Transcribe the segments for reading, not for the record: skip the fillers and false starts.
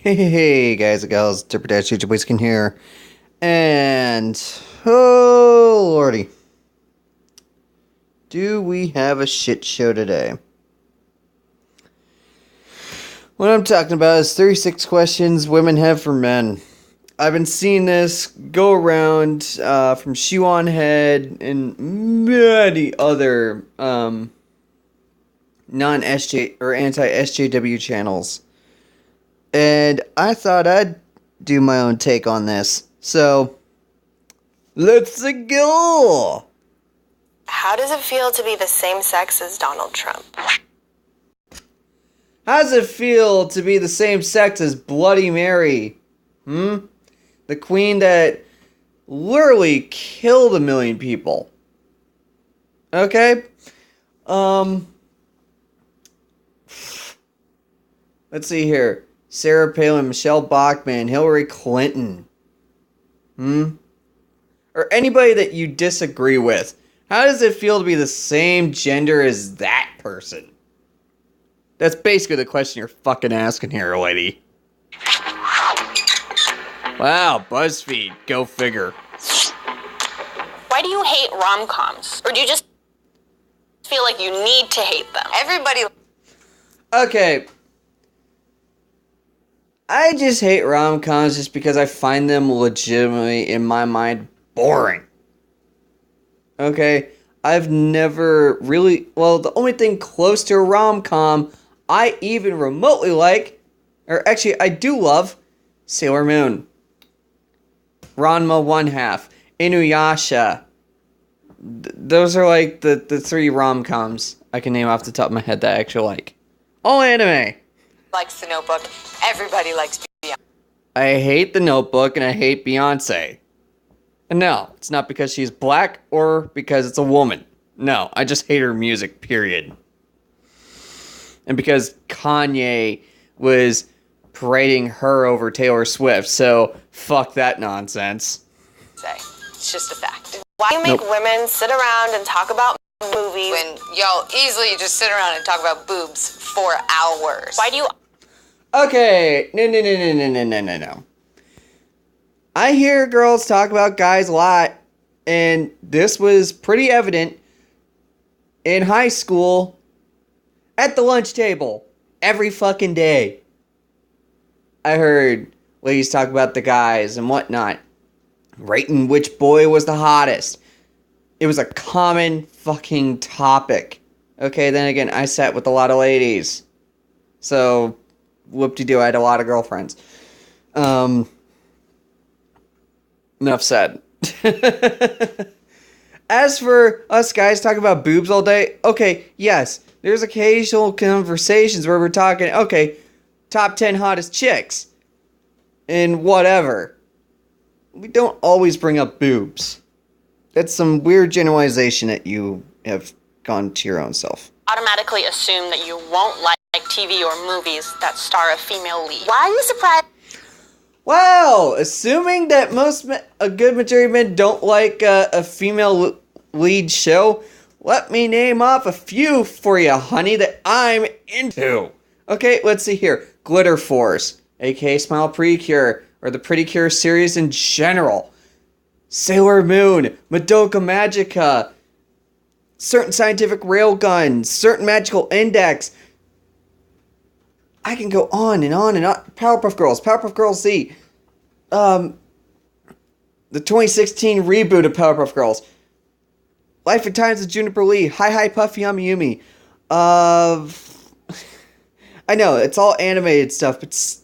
Hey guys and gals, Tipper Dash YouTube Skin here, and oh lordy, do we have a shit show today? What I'm talking about is 36 questions women have for men. I've been seeing this go around from Shoe on Head and many other non-SJ or anti-SJW channels. And I thought I'd do my own take on this. So, let's go! How does it feel to be the same sex as Donald Trump? How does it feel to be the same sex as Bloody Mary? The queen that literally killed 1 million people. Okay? Let's see here. Sarah Palin, Michelle Bachmann, Hillary Clinton. Or anybody that you disagree with. How does it feel to be the same gender as that person? That's basically the question you're fucking asking here, lady. Wow, BuzzFeed. Go figure. Why do you hate rom-coms? Or do you just feel like you need to hate them? Everybody... Okay. I just hate rom-coms just because I find them legitimately, in my mind, boring. Okay? I've never really... Well, the only thing close to a rom-com I even remotely like, or actually I do love, Sailor Moon. Ranma 1/2. Inuyasha. Those are like the 3 rom-coms I can name off the top of my head that I actually like. All anime. Likes The Notebook. Everybody likes Beyonce. I hate The Notebook and I hate Beyonce. And no, it's not because she's black or because it's a woman. No, I just hate her music, period. And because Kanye was parading her over Taylor Swift, so fuck that nonsense. It's just a fact. Why do you make women sit around and talk about movies when y'all easily just sit around and talk about boobs for hours? Why do you... Okay, no. I hear girls talk about guys a lot, and this was pretty evident in high school at the lunch table every fucking day. I heard ladies talk about the guys and whatnot, rating which boy was the hottest. It was a common fucking topic. Okay, then again, I sat with a lot of ladies, so whoop-de-doo, I had a lot of girlfriends. Enough said. As for us guys talking about boobs all day, okay, yes, there's occasional conversations where we're talking, okay, top 10 hottest chicks, and whatever. We don't always bring up boobs. That's some weird generalization that you have gone to your own self. Automatically assume that you won't like TV or movies that star a female lead. Why are you surprised? Wow, assuming that a good majority of men don't like a female lead show, let me name off a few for you, honey, that I'm into. Okay, let's see here. Glitter Force, aka Smile Precure, or the Pretty Cure series in general. Sailor Moon, Madoka Magica, certain scientific railguns, certain magical index. I can go on and on and on. Powerpuff Girls Z. The 2016 reboot of Powerpuff Girls. Life and Times of Juniper Lee. Hi Puffy Yumi Yumi. I know, it's all animated stuff, but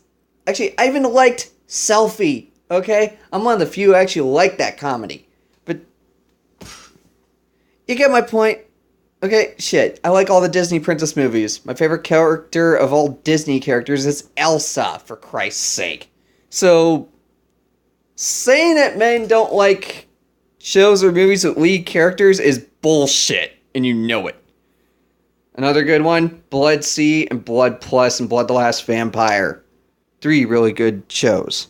actually, I even liked Selfie, okay? I'm one of the few who actually like that comedy. But you get my point. Okay, shit. I like all the Disney princess movies. My favorite character of all Disney characters is Elsa, for Christ's sake. So, saying that men don't like shows or movies with lead characters is bullshit, and you know it. Another good one, Blood C and Blood Plus and Blood the Last Vampire. 3 really good shows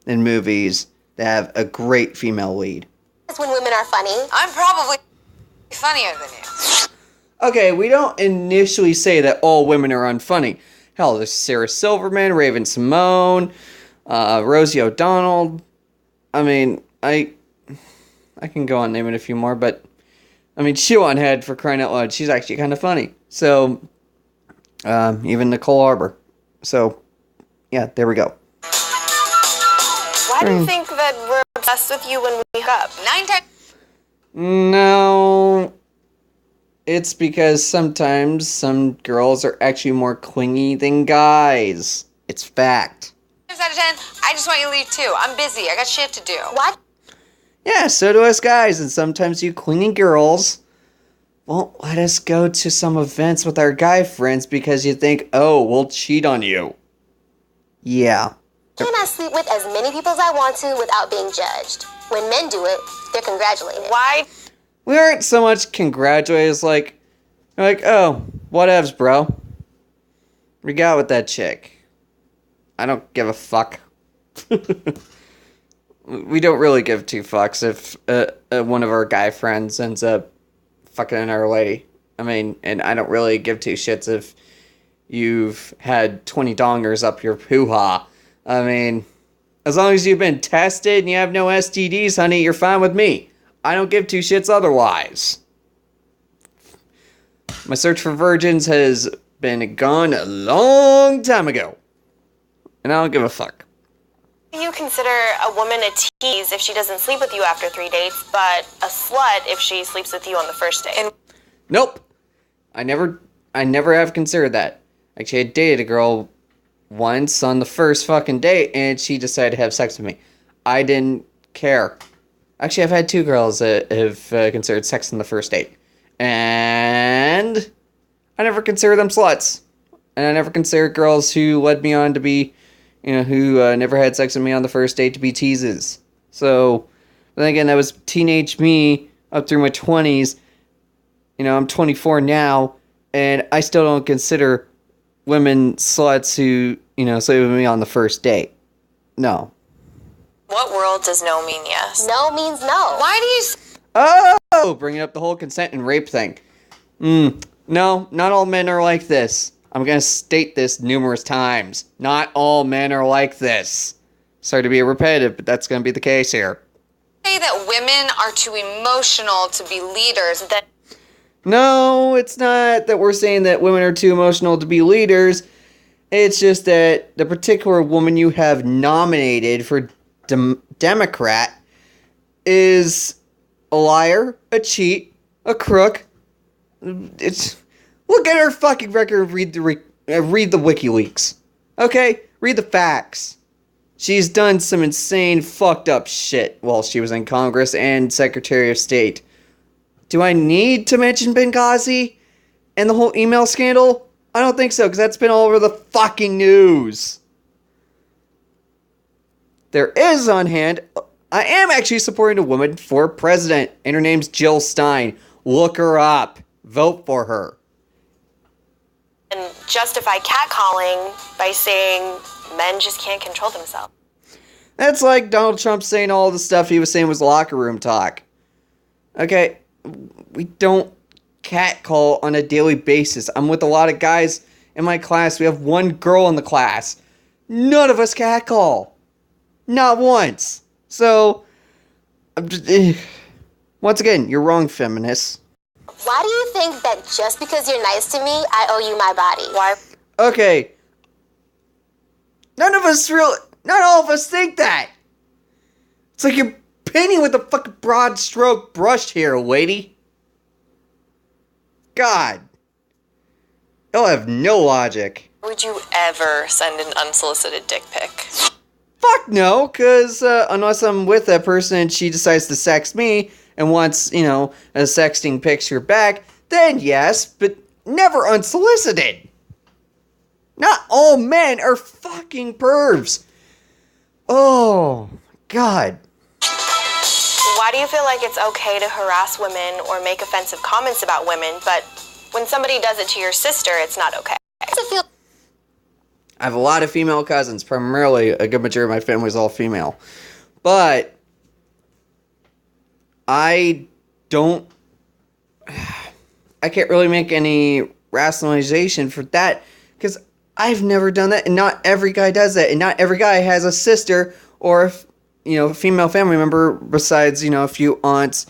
and movies that have a great female lead. When women are funny. I'm probably funnier than you. Okay, we don't initially say that all women are unfunny. Hell, there's Sarah Silverman, Raven Simone, Rosie O'Donnell. I mean, I can go on naming a few more, but I mean, Chew on Head, for crying out loud, she's actually kind of funny. So, even Nicole Arbor. So, yeah, there we go. Why do you think that we're obsessed with you when we hook up? 9 times. No, it's because sometimes some girls are actually more clingy than guys. It's fact. Out of 10, I just want you to leave too. I'm busy. I got shit to do. What? Yeah, so do us guys, and sometimes you clingy girls won't let us go to some events with our guy friends because you think, oh, we'll cheat on you. Yeah. Can I sleep with as many people as I want to without being judged? When men do it, they're congratulated. Why? We aren't so much congratulated as like, oh, whatevs, bro. We got with that chick. I don't give a fuck. We don't really give two fucks if one of our guy friends ends up fucking another lady. I mean, and I don't really give two shits if you've had 20 dongers up your hoo-ha. I mean, as long as you've been tested and you have no STDs, honey, you're fine with me. I don't give two shits otherwise. My search for virgins has been gone a long time ago. And I don't give a fuck. You consider a woman a tease if she doesn't sleep with you after 3 dates, but a slut if she sleeps with you on the first date. Nope. I never have considered that. Actually, I dated a girl once on the first fucking date, and she decided to have sex with me. I didn't care. Actually, I've had two girls that have considered sex on the first date. And I never considered them sluts. And I never considered girls who led me on to be, who never had sex with me on the first date to be teases. So, then again, that was teenage me up through my 20s. I'm 24 now, and I still don't consider women sluts who, sleep with me on the first date. No. What world does no mean yes? No means no. Why do you... Oh, bringing up the whole consent and rape thing. No, not all men are like this. I'm going to state this numerous times. Not all men are like this. Sorry to be repetitive, but that's going to be the case here. Say that women are too emotional to be leaders, then... No, it's not that we're saying that women are too emotional to be leaders. It's just that the particular woman you have nominated for Democrat is a liar, a cheat, a crook. Look at her fucking record and read the WikiLeaks. Okay? Read the facts. She's done some insane fucked up shit while she was in Congress and Secretary of State. Do I need to mention Benghazi and the whole email scandal? I don't think so, because that's been all over the fucking news. There is on hand, I am actually supporting a woman for president, and her name's Jill Stein. Look her up. Vote for her. And justify catcalling by saying men just can't control themselves. That's like Donald Trump saying all the stuff he was saying was locker room talk. Okay, we don't catcall on a daily basis. I'm with a lot of guys in my class. We have one girl in the class. None of us catcall. Not once. So, once again, you're wrong, feminists. Why do you think that just because you're nice to me, I owe you my body? Why? Okay. Not all of us think that. It's like you're painting with a fucking broad stroke brush here, lady. God. You'll have no logic. Would you ever send an unsolicited dick pic? Fuck no, because unless I'm with that person and she decides to sext me and wants, a sexting picture back, then yes, but never unsolicited. Not all men are fucking pervs. Oh, God. Why do you feel like it's okay to harass women or make offensive comments about women, but when somebody does it to your sister, it's not okay? I have a lot of female cousins. Primarily, a good majority of my family is all female. But I can't really make any rationalization for that, because I've never done that, and not every guy does that, and not every guy has a sister or, a female family member besides, a few aunts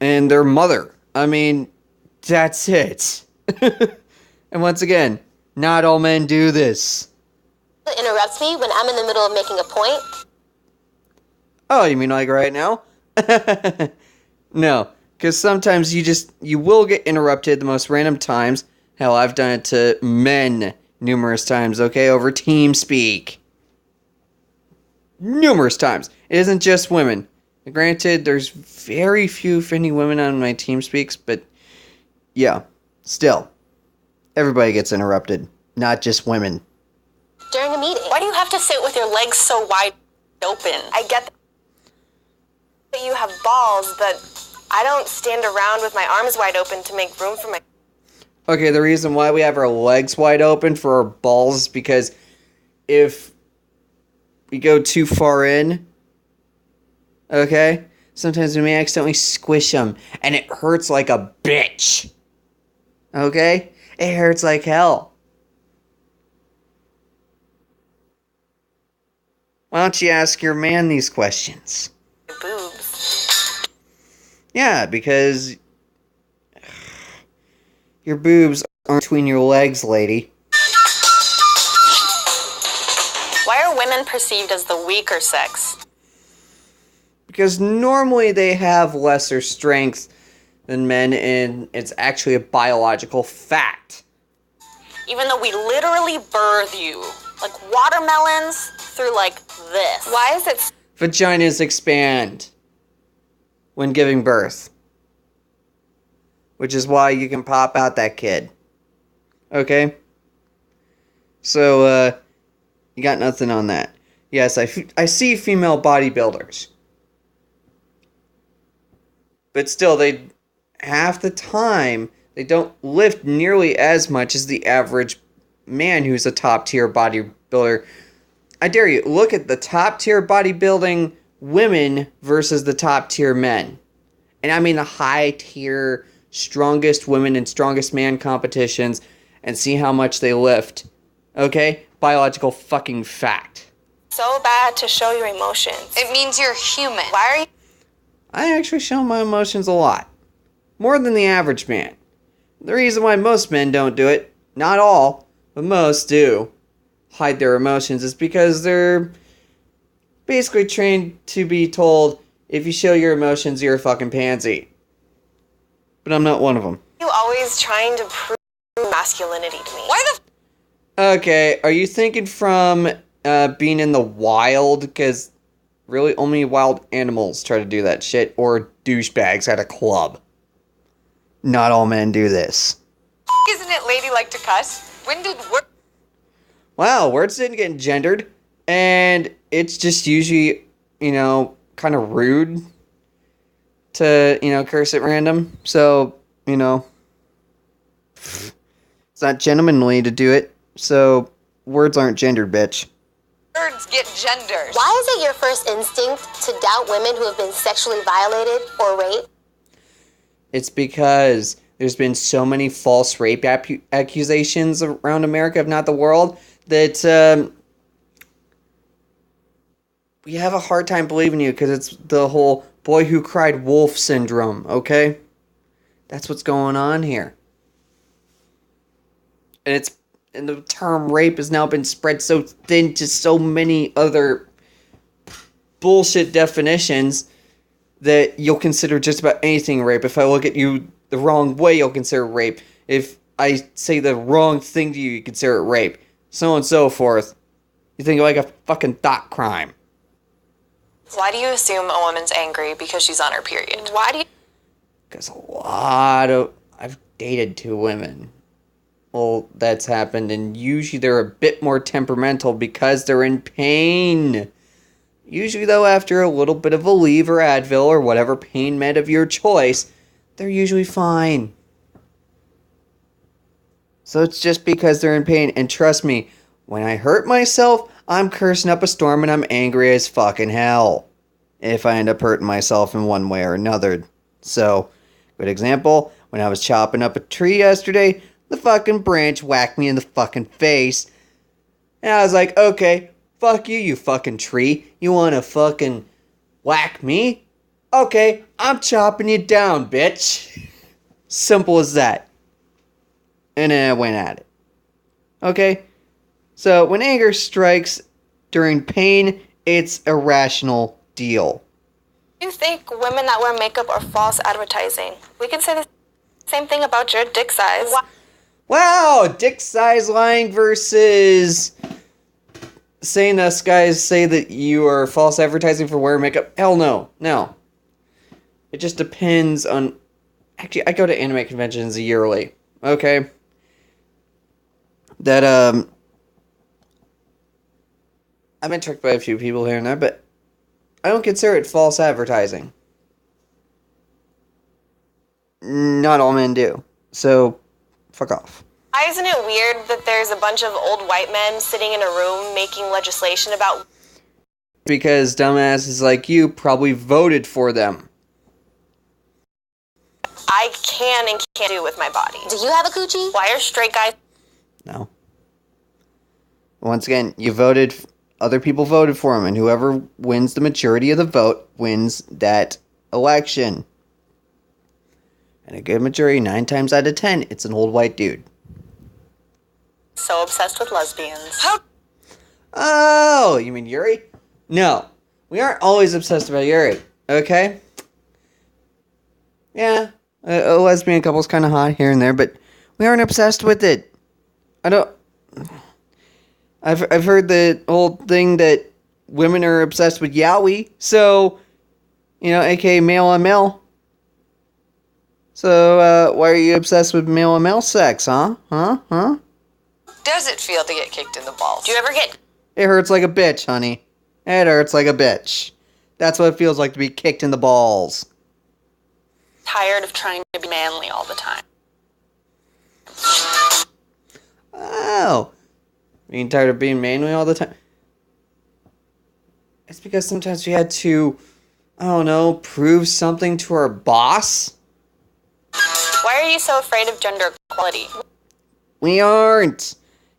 and their mother. I mean, that's it. And once again, not all men do this. Interrupts me when I'm in the middle of making a point. Oh, you mean like right now? No, because sometimes you will get interrupted the most random times. Hell, I've done it to men numerous times, okay, over team speak. Numerous times. It isn't just women. Granted, there's very few, if any, women on my team speaks, but yeah, still, everybody gets interrupted, not just women. During a meeting. Why do you have to sit with your legs so wide open? I get that you have balls, but I don't stand around with my arms wide open to make room for my... Okay, the reason why we have our legs wide open for our balls is because if we go too far in, okay, sometimes we may accidentally squish them, and it hurts like a bitch. Okay? It hurts like hell. Why don't you ask your man these questions? boobs. Yeah, because your boobs aren't between your legs, lady. Why are women perceived as the weaker sex? Because normally they have lesser strength than men, and it's actually a biological fact. Even though we literally birth you, like watermelons, through like this. Why is it... Vaginas expand when giving birth. Which is why you can pop out that kid. Okay? So, you got nothing on that. Yes, I see female bodybuilders. But still, half the time, they don't lift nearly as much as the average man who's a top-tier bodybuilder. I dare you, look at the top-tier bodybuilding women versus the top-tier men. And I mean the high-tier, strongest women and strongest man competitions, and see how much they lift. Okay? Biological fucking fact. So bad to show your emotions. It means you're human. Why are you... I actually show my emotions a lot. More than the average man. The reason why most men don't do it, not all, but most do, hide their emotions is because they're basically trained to be told, if you show your emotions, you're a fucking pansy. But I'm not one of them. You always trying to prove masculinity to me. Why the... Okay, are you thinking from being in the wild? Because really only wild animals try to do that shit, or douchebags at a club. Not all men do this. Isn't it ladylike to cuss? When did work... Wow, words didn't get gendered. And it's just usually, kind of rude to, curse at random. So, it's not gentlemanly to do it. So, words aren't gendered, bitch. Words get gendered. Why is it your first instinct to doubt women who have been sexually violated or raped? It's because there's been so many false rape accusations around America, if not the world, that we have a hard time believing you because it's the whole boy who cried wolf syndrome, okay? That's what's going on here. And the term rape has now been spread so thin to so many other bullshit definitions that you'll consider just about anything rape. If I look at you the wrong way, you'll consider it rape. If I say the wrong thing to you, you consider it rape. So on and so forth. You think like a fucking thought crime. Why do you assume a woman's angry because she's on her period? Why do you... Because I've dated 2 women. Well, that's happened, and usually they're a bit more temperamental because they're in pain. Usually, though, after a little bit of Aleve or Advil or whatever pain med of your choice, they're usually fine. So it's just because they're in pain, and trust me, when I hurt myself, I'm cursing up a storm and I'm angry as fucking hell. If I end up hurting myself in one way or another. So, good example, when I was chopping up a tree yesterday, the fucking branch whacked me in the fucking face. And I was like, okay, fuck you, you fucking tree. You wanna fucking whack me? Okay, I'm chopping you down, bitch. Simple as that. And then I went at it. Okay? So, when anger strikes during pain, it's a rational deal. You think women that wear makeup are false advertising? We can say the same thing about your dick size. Wow, dick size lying versus saying us guys say that you are false advertising for wearing makeup. Hell no. No. It just depends on... Actually, I go to anime conventions yearly. Okay? That, I've been tricked by a few people here and there, but I don't consider it false advertising. Not all men do. So, fuck off. Why isn't it weird that there's a bunch of old white men sitting in a room making legislation about... Because dumbasses like you probably voted for them. I can and can't do with my body. Do you have a coochie? Why are straight guys... No. Once again, you voted... Other people voted for him, and whoever wins the majority of the vote wins that election. And a good majority, 9 times out of 10, it's an old white dude. so obsessed with lesbians? Oh, you mean Yuri? No. We aren't always obsessed about Yuri, okay? Yeah, a lesbian couple's kind of hot here and there, but we aren't obsessed with it. I've heard the whole thing that women are obsessed with yaoi, so, you know, aka male on male. So, why are you obsessed with male on male sex, huh? Does it feel to get kicked in the balls? Do you ever get... It hurts like a bitch, honey. It hurts like a bitch. That's what it feels like to be kicked in the balls. tired of trying to be manly all the time? Oh. Being tired of being manly all the time? It's because sometimes we had to, I don't know, prove something to our boss? Why are you so afraid of gender equality? We aren't.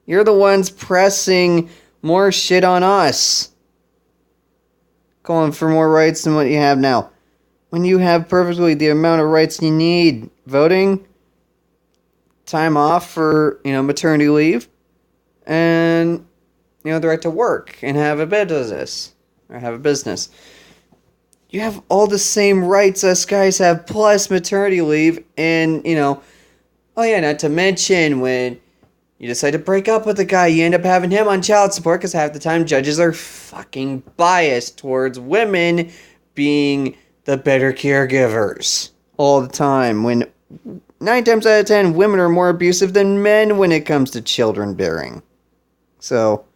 You're the ones pressing more shit on us. Calling for more rights than what you have now. When you have perfectly the amount of rights you need. Voting, time off for, maternity leave, and, the right to work and have a business. Or have a business. You have all the same rights us guys have, plus maternity leave, and, oh yeah, not to mention when you decide to break up with a guy, you end up having him on child support, because half the time judges are fucking biased towards women being the better caregivers. All the time, when 9 times out of 10, women are more abusive than men when it comes to children bearing. So,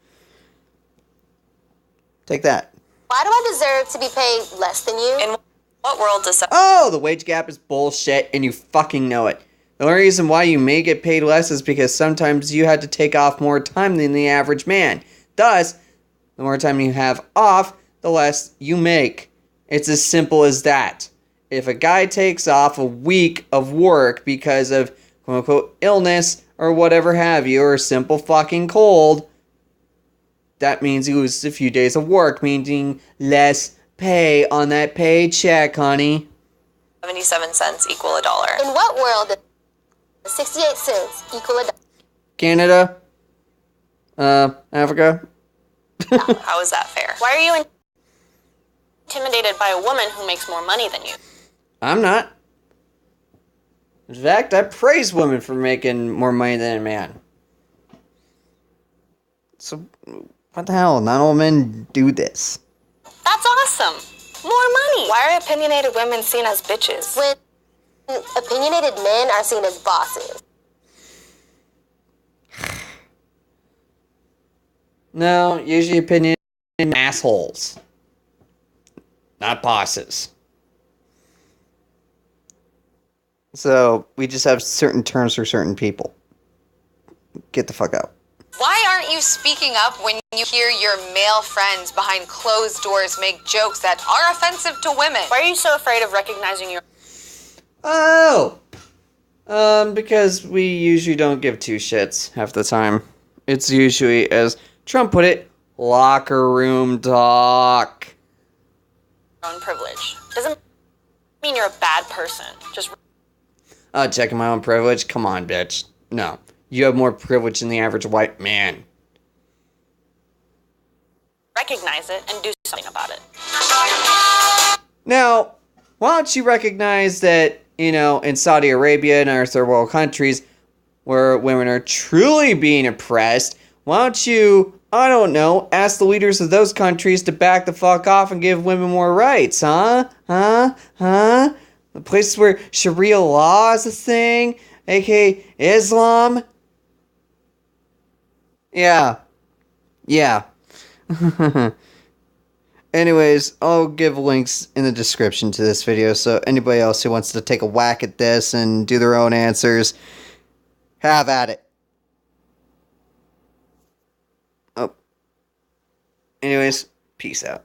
take that. Why do I deserve to be paid less than you? In what world does... Oh, the wage gap is bullshit, and you fucking know it. The only reason why you may get paid less is because sometimes you had to take off more time than the average man. Thus, the more time you have off, the less you make. It's as simple as that. If a guy takes off a week of work because of, quote-unquote, illness or whatever have you, or a simple fucking cold, that means he loses a few days of work, meaning less pay on that paycheck, honey. 77 cents equal $1. In what world does 68 cents equal $1? Canada? Africa? How is that fair? Why are you intimidated by a woman who makes more money than you? I'm not. In fact, I praise women for making more money than a man. So, what the hell? Not all men do this. That's awesome. More money. Why are opinionated women seen as bitches? When opinionated men are seen as bosses. No, usually opinion assholes. Not bosses. So, we just have certain terms for certain people. Get the fuck out. Why aren't you speaking up when you hear your male friends behind closed doors make jokes that are offensive to women? Why are you so afraid of recognizing your... Oh! Because we usually don't give two shits half the time. It's usually as Trump put it, locker room talk. Own privilege doesn't mean you're a bad person. Just Checking my own privilege? Come on, bitch. No. You have more privilege than the average white man. recognize it and do something about it. Now, why don't you recognize that, in Saudi Arabia and other third world countries where women are truly being oppressed, why don't you, I don't know, ask the leaders of those countries to back the fuck off and give women more rights, huh? The places where Sharia law is a thing, aka Islam. Yeah. Anyways, I'll give links in the description to this video, so anybody else who wants to take a whack at this and do their own answers, have at it. Oh. Anyways, peace out.